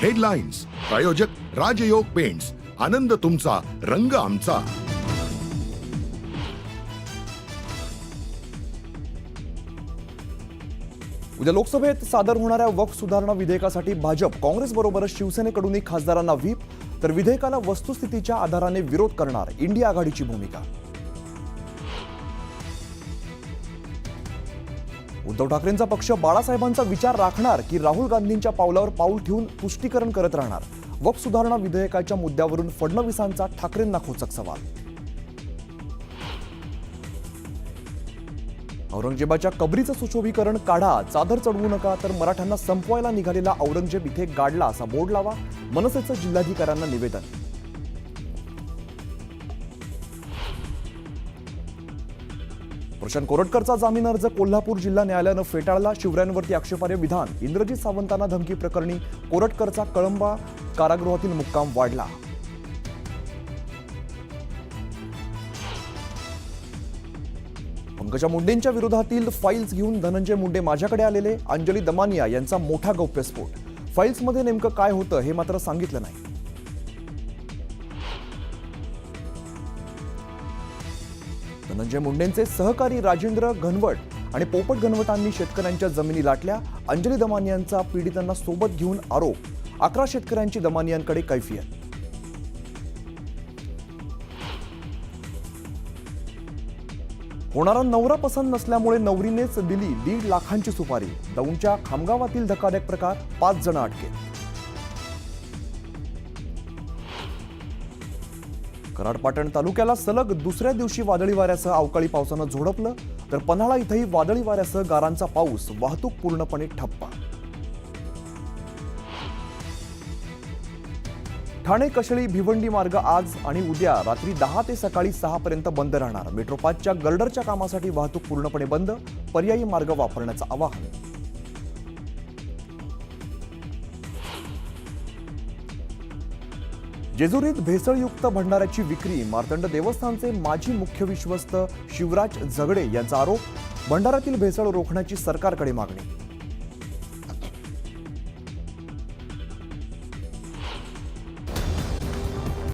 Headlines प्रायोजक राजयोग paints, आनंद तुमचा, रंग आमचा। उद्या लोकसभेत सादर होणाऱ्या वक्फ सुधारणा विधेयकासाठी भाजप काँग्रेस बरोबरच शिवसेनेकडूनही खासदारांना व्हीप, तर विधेयकाला वस्तुस्थितीच्या आधाराने विरोध करणार इंडिया आघाडीची भूमिका। उद्धव ठाकरेंचा पक्ष बाळासाहेबांचा विचार राखणार की राहुल गांधींच्या पावलावर पाऊल ठेवून पुष्टीकरण करत राहणार? वक्फ सुधारणा विधेयकाच्या मुद्द्यावरून फडणवीसांचा ठाकरेंना खोचक सवाल। औरंगजेबाच्या कबरीचं सुशोभीकरण काढा, चादर चढवू नका, तर मराठ्यांना संपवायला निघालेला औरंगजेब इथे गाडला असा बोर्ड लावा, मनसेचं जिल्हाधिकाऱ्यांना निवेदन। प्रशांत कोरटकरचा जामीन अर्ज कोल्हापूर जिल्हा न्यायालयानं फेटाळला। शिवरायांवरती आक्षेपार्ह विधान, इंद्रजित सावंतांना धमकी प्रकरणी कोरटकरचा कळंबा कारागृहातील मुक्काम वाढला। पंकजा मुंडेंच्या विरोधातील फाईल्स घेऊन धनंजय मुंडे माझ्याकडे आलेले, अंजली दमानिया यांचा मोठा गौप्यस्फोट। फाईल्समध्ये नेमकं काय होतं हे मात्र सांगितलं नाही। धनंजय मुंडेंचे सहकारी राजेंद्र घनवट आणि पोपट घनवटांनी शेतकऱ्यांच्या जमिनी लाटल्या। अंजली दमानियांचा पीडितांना सोबत घेऊन आरोप, 11 शेतकऱ्यांची दमानियांकडे कैफियत। होणारा नवरा पसंत नसल्यामुळे नवरीनेच दिली 1.5 लाखांची सुपारी। दौंडच्या खामगावातील धक्कादायक प्रकार, 5 जण अटकेत। कराड पाटण तालुक्याला सलग दुसऱ्या दिवशी वादळी वाऱ्यासह अवकाळी पावसानं झोडपलं, तर पन्हाळा इथंही वादळी वाऱ्यासह गारांचा पाऊस, वाहतूक पूर्णपणे ठप्प। ठाणे कशेळी भिवंडी मार्ग आज आणि उद्या रात्री 10 ते सकाळी 6 पर्यंत बंद राहणार। मेट्रो 5च्या गर्डरच्या कामासाठी वाहतूक पूर्णपणे बंद, पर्यायी मार्ग वापरण्याचं आवाहन। जेजुरीत भेसळयुक्त भंडाऱ्याची विक्री, मार्तंड देवस्थानचे माजी मुख्य विश्वस्त शिवराज झगडे यांचा आरोप, भंडाऱ्यातील भेसळ रोखण्याची सरकारकडे मागणी।